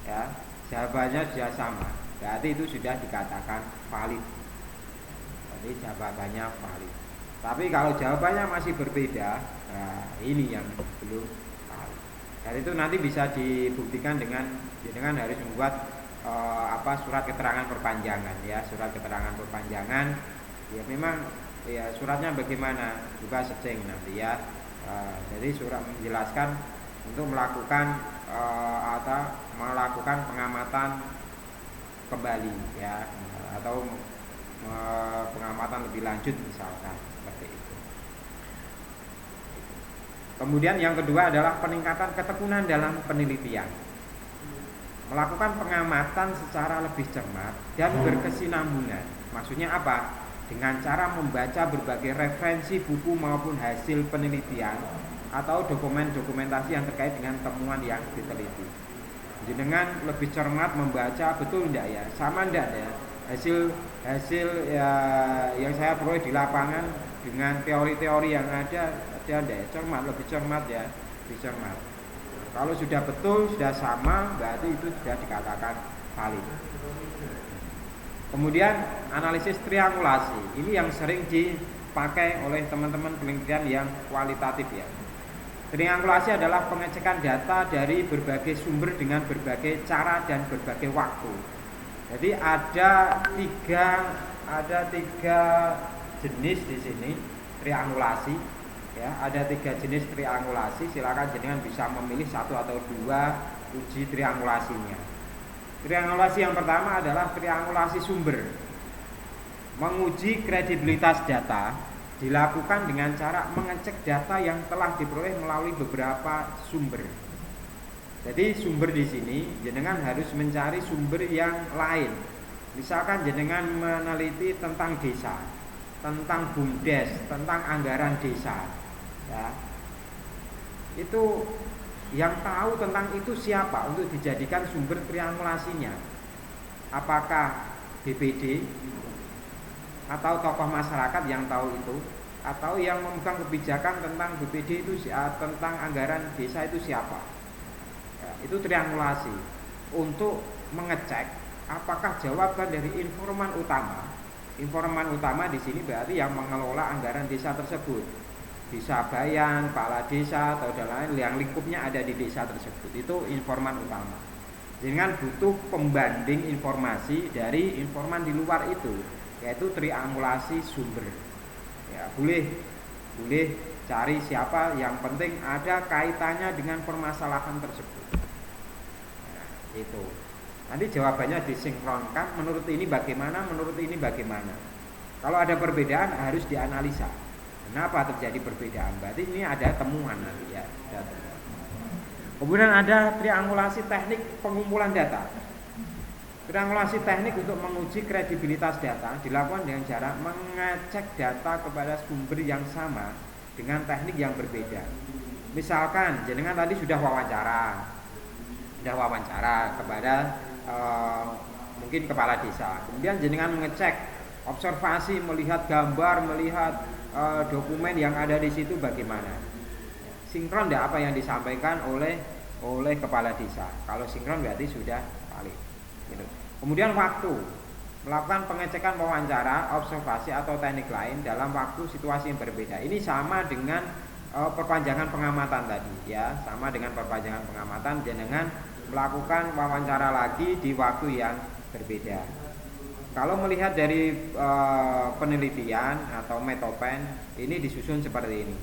Speaker 1: ya, jawabannya sudah sama, berarti itu sudah dikatakan valid. Jadi jawabannya valid. Tapi kalau jawabannya masih berbeda, nah ini yang belum valid. Dan itu nanti bisa dibuktikan dengan harus membuat surat keterangan perpanjangan ya, surat keterangan perpanjangan. Ya memang ya suratnya bagaimana juga seceng nanti ya. Jadi surat menjelaskan untuk melakukan melakukan pengamatan kembali ya, atau pengamatan lebih lanjut misalkan. Kemudian yang kedua adalah peningkatan ketekunan dalam penelitian. Melakukan pengamatan secara lebih cermat dan berkesinambungan. Maksudnya apa? Dengan cara membaca berbagai referensi buku maupun hasil penelitian atau dokumentasi yang terkait dengan temuan yang diteliti. Dengan lebih cermat membaca, betul enggak ya? Sama enggak ya? Hasil ya, yang saya peroleh di lapangan dengan teori-teori yang ada lebih cermat ya, lebih cermat. Kalau sudah betul, sudah sama, berarti itu sudah dikatakan valid. Kemudian analisis triangulasi, ini yang sering dipakai oleh teman-teman penelitian yang kualitatif ya. Triangulasi adalah pengecekan data dari berbagai sumber dengan berbagai cara dan berbagai waktu. Jadi ada tiga jenis di sini triangulasi. Ya, ada 3 jenis triangulasi. Silakan jenengan bisa memilih satu atau dua uji triangulasinya. Triangulasi yang pertama adalah triangulasi sumber. Menguji kredibilitas data dilakukan dengan cara mengecek data yang telah diperoleh melalui beberapa sumber. Jadi sumber di sini jenengan harus mencari sumber yang lain. Misalkan jenengan meneliti tentang desa, tentang BUMDes, tentang anggaran desa. Ya. Itu yang tahu tentang itu siapa untuk dijadikan sumber triangulasinya? Apakah BPD atau tokoh masyarakat yang tahu itu, atau yang memegang kebijakan tentang BPD itu tentang anggaran desa itu siapa? Ya, itu triangulasi untuk mengecek apakah jawaban dari informan utama. Informan utama di sini berarti yang mengelola anggaran desa tersebut. Bisa bayan, kepala desa atau lain yang lingkupnya ada di desa tersebut. Itu informan utama. Dengan butuh pembanding informasi dari informan di luar itu, yaitu triangulasi sumber. Ya, boleh cari siapa, yang penting ada kaitannya dengan permasalahan tersebut. Nah, itu. Nanti jawabannya disinkronkan, menurut ini bagaimana, menurut ini bagaimana. Kalau ada perbedaan harus dianalisa. Kenapa terjadi perbedaan? Berarti ini ada temuan nanti ya. Kemudian ada triangulasi teknik pengumpulan data. Triangulasi teknik untuk menguji kredibilitas data dilakukan dengan cara mengecek data kepada sumber yang sama dengan teknik yang berbeda. Misalkan jenengan tadi sudah wawancara kepada mungkin kepala desa. Kemudian jenengan mengecek, observasi, melihat gambar, melihat dokumen yang ada di situ bagaimana. Sinkron tidak apa yang disampaikan oleh kepala desa. Kalau sinkron berarti sudah valid. Gitu. Kemudian waktu, melakukan pengecekan wawancara, observasi atau teknik lain dalam waktu situasi yang berbeda. Ini sama dengan perpanjangan pengamatan tadi, ya, sama dengan perpanjangan pengamatan, jenengan melakukan wawancara lagi di waktu yang berbeda. Kalau melihat dari penelitian atau metopen, ini disusun seperti ini.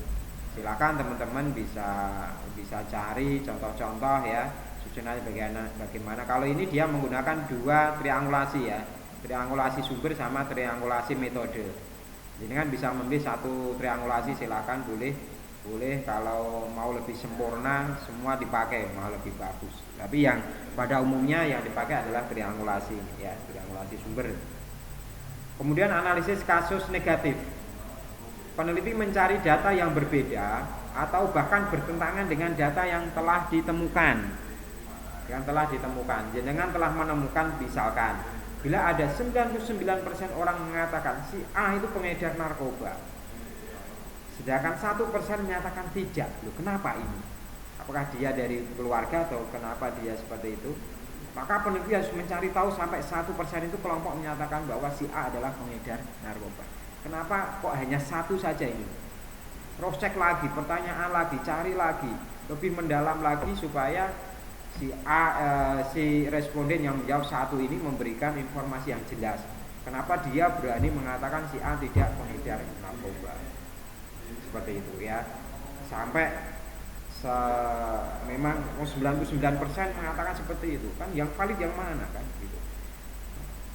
Speaker 1: Silakan teman-teman bisa cari contoh-contoh ya, susunannya bagaimana. Kalau ini dia menggunakan dua triangulasi ya, triangulasi sumber sama triangulasi metode. Jadi kan bisa memilih satu triangulasi, silakan boleh. Kalau mau lebih sempurna semua dipakai, mau lebih bagus. Tapi yang pada umumnya yang dipakai adalah triangulasi ya, triangulasi sumber. Kemudian analisis kasus negatif. Peneliti mencari data yang berbeda atau bahkan bertentangan dengan data yang telah ditemukan. Jenengan telah menemukan misalkan bila ada 99% orang mengatakan si A itu pengedar narkoba, sedangkan 1% menyatakan tidak. Loh, kenapa ini? Apakah dia dari keluarga atau kenapa dia seperti itu? Maka peneliti harus mencari tahu sampai 1% itu kelompok menyatakan bahwa si A adalah pengedar narkoba. Kenapa kok hanya satu saja ini? Cross check lagi, pertanyaan lagi, cari lagi, lebih mendalam lagi supaya si responden yang menjawab satu ini memberikan informasi yang jelas. Kenapa dia berani mengatakan si A tidak pengedar narkoba? Seperti itu ya. Sampai memang 99% mengatakan seperti itu. Kan yang valid yang mana kan gitu.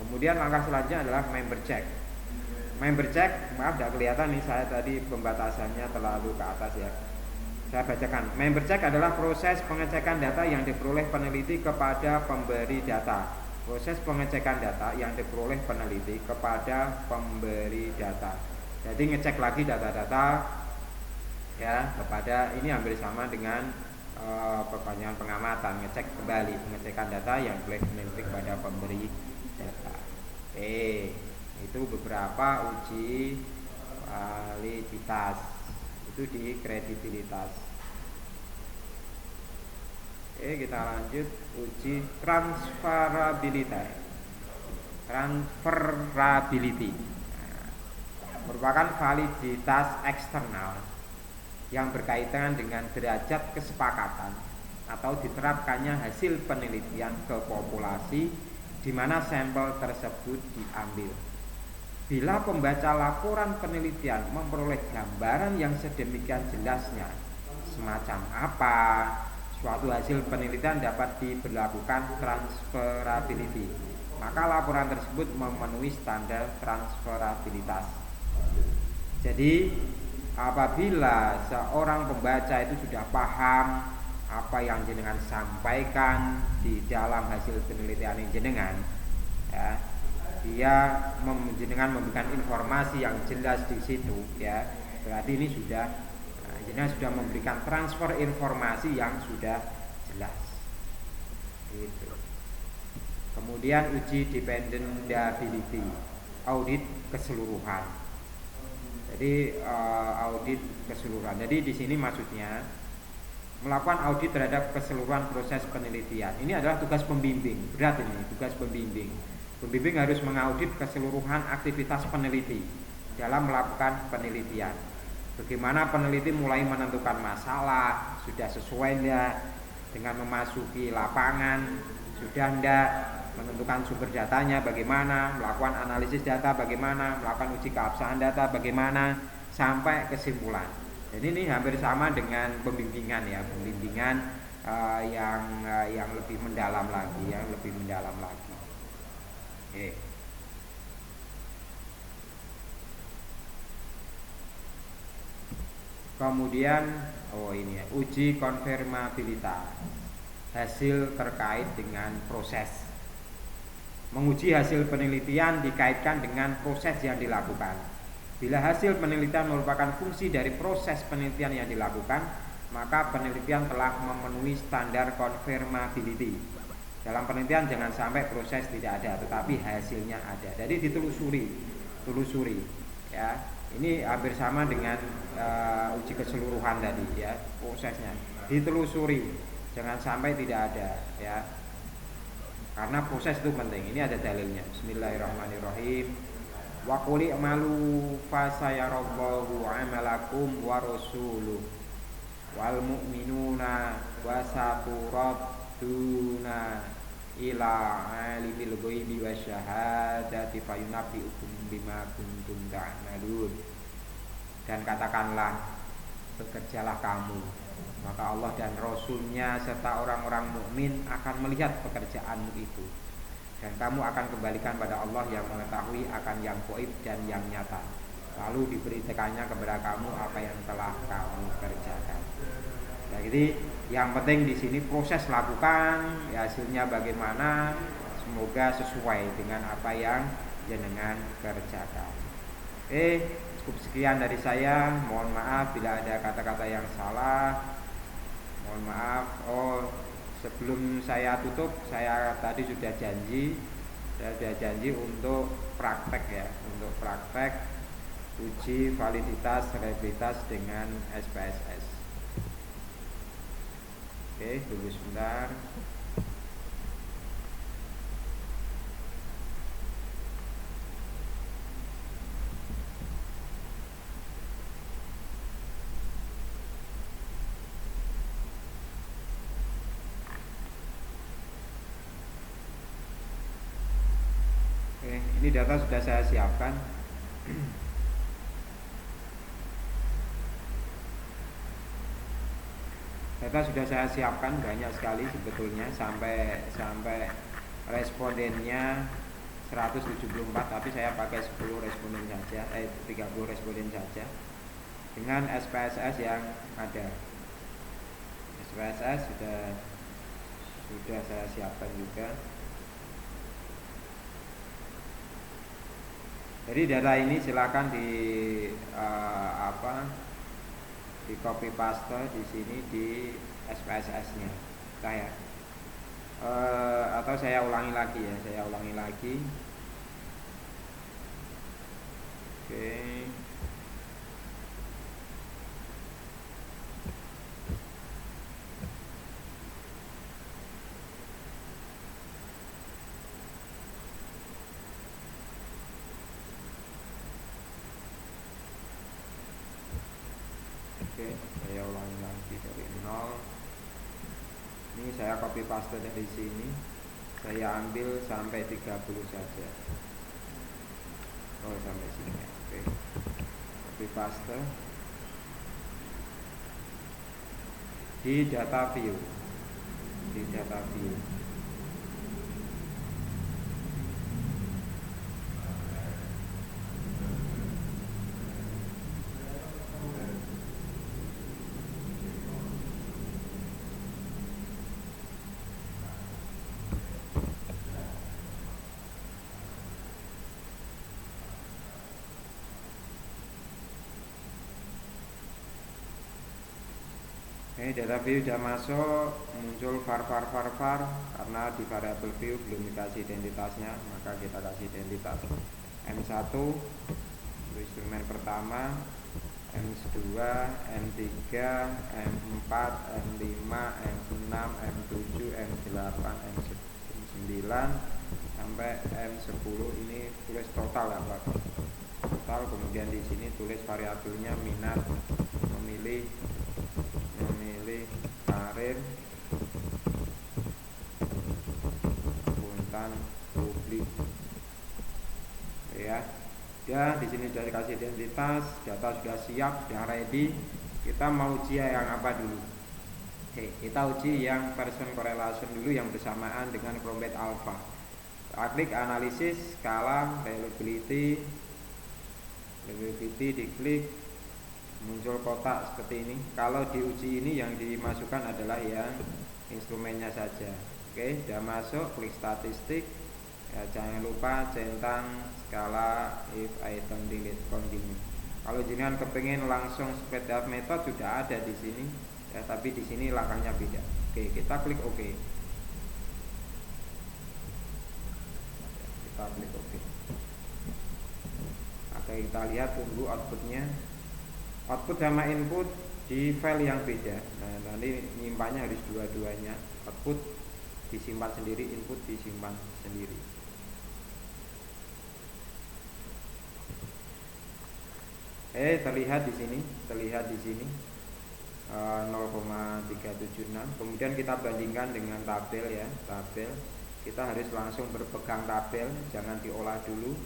Speaker 1: Kemudian langkah selanjutnya adalah member check. Member check, maaf tidak kelihatan nih saya tadi pembatasannya terlalu ke atas ya. Saya bacakan. Member check adalah proses pengecekan data yang diperoleh peneliti kepada pemberi data. Proses pengecekan data yang diperoleh peneliti kepada pemberi data. Jadi ngecek lagi data-data ya kepada, ini hampir sama dengan perpanjangan pengamatan, ngecek kembali pengecekan data yang diperoleh peneliti kepada pemberi data. Itu beberapa uji validitas, itu di kredibilitas. Kita lanjut uji transferability. Merupakan validitas eksternal yang berkaitan dengan derajat kesepakatan atau diterapkannya hasil penelitian ke populasi di mana sampel tersebut diambil. Bila pembaca laporan penelitian memperoleh gambaran yang sedemikian jelasnya semacam apa suatu hasil penelitian dapat diberlakukan transferability, maka laporan tersebut memenuhi standar transferabilitas. Jadi apabila seorang pembaca itu sudah paham apa yang jenengan sampaikan di dalam hasil penelitian jenengan ya, dia jenengan memberikan informasi yang jelas di situ ya, berarti ini sudah jenengan sudah memberikan transfer informasi yang sudah jelas gitu. Kemudian uji dependability, audit keseluruhan. Jadi audit keseluruhan. Jadi di sini maksudnya melakukan audit terhadap keseluruhan proses penelitian. Ini adalah tugas pembimbing. Berat ini, tugas pembimbing. Pembimbing harus mengaudit keseluruhan aktivitas peneliti dalam melakukan penelitian. Bagaimana peneliti mulai menentukan masalah, sudah sesuai enggak dengan memasuki lapangan, sudah enggak menentukan sumber datanya bagaimana, melakukan analisis data bagaimana, melakukan uji keabsahan data bagaimana, sampai kesimpulan. Jadi ini hampir sama dengan pembimbingan ya, pembimbingan yang lebih mendalam lagi, Oke. Kemudian ini ya, uji konfirmabilitas, hasil terkait dengan proses. Menguji hasil penelitian dikaitkan dengan proses yang dilakukan. Bila hasil penelitian merupakan fungsi dari proses penelitian yang dilakukan, maka penelitian telah memenuhi standar confirmability. Dalam penelitian jangan sampai proses tidak ada, tetapi hasilnya ada. Jadi telusuri, ya. Ini hampir sama dengan uji keseluruhan tadi, ya, prosesnya. Ditelusuri, jangan sampai tidak ada, ya. Karena proses itu penting. Ini ada dalilnya. Bismillahirrahmanirrahim. Wa qul i'malu fasayarallahu 'amalakum wa rasuluhu wal mu'minuna wa saturaduna ila alimil ghaibi wasyahadati fayunabbi'ukum bima kuntum ta'malun. Dan katakanlah, bekerjalah kamu, maka Allah dan Rasulnya serta orang-orang mukmin akan melihat pekerjaanmu itu, dan kamu akan kembalikan pada Allah yang mengetahui akan yang gaib dan yang nyata, lalu diberitakannya kepada kamu apa yang telah kamu kerjakan. Nah, jadi yang penting di sini proses lakukan, ya, hasilnya bagaimana, semoga sesuai dengan apa yang jenengan kerjakan. Cukup sekian dari saya. Mohon maaf bila ada kata-kata yang salah. Mohon maaf. Sebelum saya tutup, saya tadi sudah janji untuk praktek, ya, untuk praktek uji validitas reliabilitas dengan SPSS. Oke, tunggu sebentar. Oke, ini data sudah saya siapkan. Data sudah saya siapkan banyak sekali sebetulnya, sampai respondennya 174, tapi saya pakai 10 responden saja, 30 responden saja dengan SPSS yang ada. SPSS sudah saya siapkan juga. Jadi data ini silakan di copy paste di sini di SPSS-nya saya, atau saya ulangi lagi, ya, Oke. Saya ulangi lagi dari nol. Ini saya copy paste dari sini. Saya ambil sampai 30 saja. Sampai sini. Oke. Copy paste di data view. Data view sudah masuk, muncul var karena di variable view belum dikasih identitasnya, maka kita kasih identitas M1 untuk instrumen pertama, M2, M3, M4, M5, M6, M7, M8, M9 sampai M10. Ini tulis total, ya, Pak. Total, kemudian di sini tulis variabelnya minat, memilih karir, akuntan publik, ya. Ya, di sini sudah dikasih identitas, data sudah siap, sudah ready. Kita mau uji yang apa dulu? Kita uji yang person correlation dulu, yang bersamaan dengan Chromebase alpha. Klik analisis, skala, reliability, diklik. muncul kotak seperti ini. Kalau diuji ini yang dimasukkan adalah yang instrumennya saja. Oke, sudah masuk, klik statistik ya, jangan lupa centang skala if item delete continue. Kalau jenengan kepingin langsung speedup method sudah ada di sini ya, tapi di sini langkahnya beda. Oke, kita klik OK. Kita klik OK. Oke, kita lihat tunggu outputnya. Output sama input di file yang beda. Nah, nanti nyimpannya harus dua-duanya. Output disimpan sendiri, input disimpan sendiri. Terlihat di sini 0,376. Kemudian kita bandingkan dengan tabel ya, tabel. Kita harus langsung berpegang tabel, jangan diolah dulu.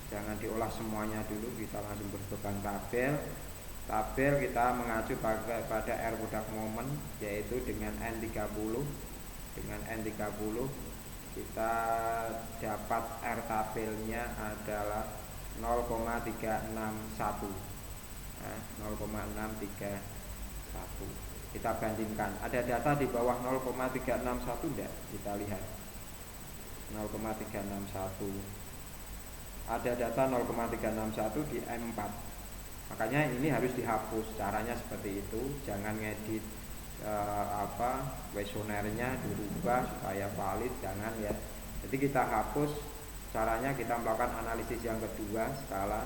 Speaker 1: Jangan diolah semuanya dulu, kita langsung berpegang tabel. Tabel kita mengacu pada R product moment, yaitu dengan N30. Dengan N30 kita dapat R tabelnya adalah 0,361. 0,631. Kita bandingkan. Ada data di bawah 0,361 enggak? Kita lihat. 0,361. Ada data 0,361 di M4. Makanya ini harus dihapus. Caranya seperti itu. Jangan ngedit kuesionernya dirubah supaya valid, jangan ya. Jadi kita hapus. Caranya kita melakukan analisis yang kedua skala.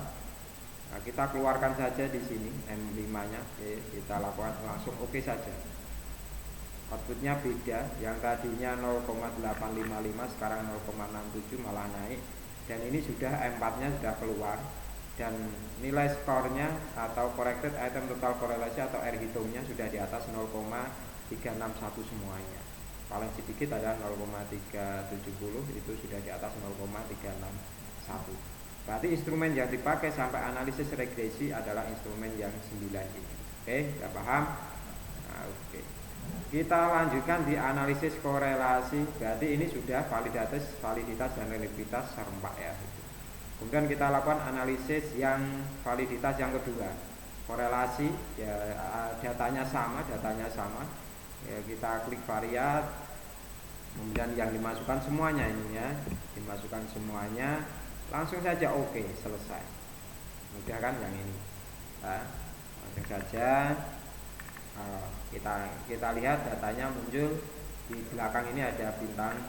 Speaker 1: Nah, kita keluarkan saja di sini M5-nya. Kita lakukan langsung OK saja. Outputnya beda. Yang tadinya 0,855 sekarang 0,67 malah naik. Dan ini sudah M4-nya sudah keluar. Dan nilai skornya atau corrected item total korelasi atau R hitungnya sudah di atas 0,361 semuanya. Paling sedikit adalah 0,370, itu sudah di atas 0,361. Berarti instrumen yang dipakai sampai analisis regresi adalah instrumen yang 9 ini. Oke, sudah paham? Nah, oke. Kita lanjutkan di analisis korelasi. Berarti ini sudah validitas dan relativitas serempak ya. Kemudian kita lakukan analisis yang validitas yang kedua. Korelasi ya, datanya sama. Ya, kita klik variat. Kemudian yang dimasukkan semuanya ini ya, dimasukkan semuanya. Langsung saja OK, selesai. Mudah kan yang ini? Nah, langsung saja kita lihat datanya muncul di belakang ini ada bintang.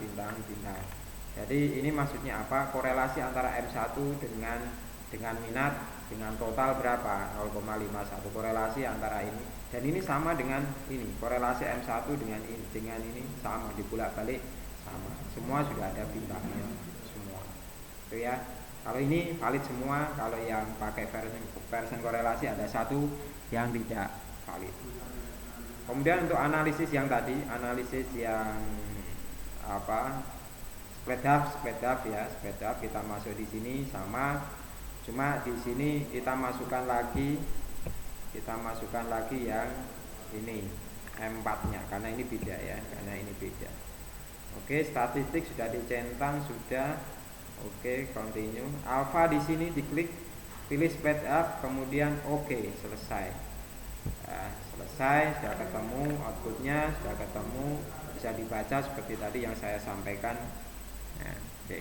Speaker 1: Jadi ini maksudnya apa? Korelasi antara M1 dengan minat dengan total berapa? 0,51. Korelasi antara ini dan ini sama dengan ini. Korelasi M1 dengan ini sama, dibolak-balik sama. Semua sudah ada bintangnya semua. Itu ya. Kalau ini valid semua, kalau yang pakai version korelasi ada satu yang tidak valid. Kemudian untuk analisis yang tadi, analisis yang speed up kita masuk di sini sama, cuma di sini kita masukkan lagi yang ini M4-nya karena ini beda ya, Oke, statistik sudah dicentang sudah. Oke, continue. Alpha di sini diklik, pilih speed up, kemudian OK, selesai. Nah, selesai, sudah ketemu outputnya, sudah ketemu, bisa dibaca seperti tadi yang saya sampaikan. Nah, oke.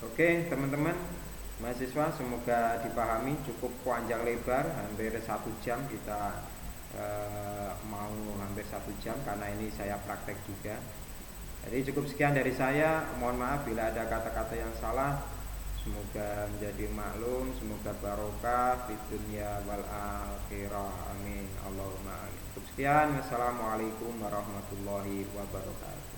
Speaker 1: Oke, teman-teman mahasiswa, semoga dipahami. Cukup panjang lebar, hampir 1 jam kita mau hampir 1 jam karena ini saya praktek juga. Jadi cukup sekian dari saya. Mohon maaf bila ada kata-kata yang salah. Semoga menjadi maklum, semoga barokah di dunia wal akhirah. Amin. Allahumma amin. Cukup sekian. Wassalamualaikum warahmatullahi wabarakatuh.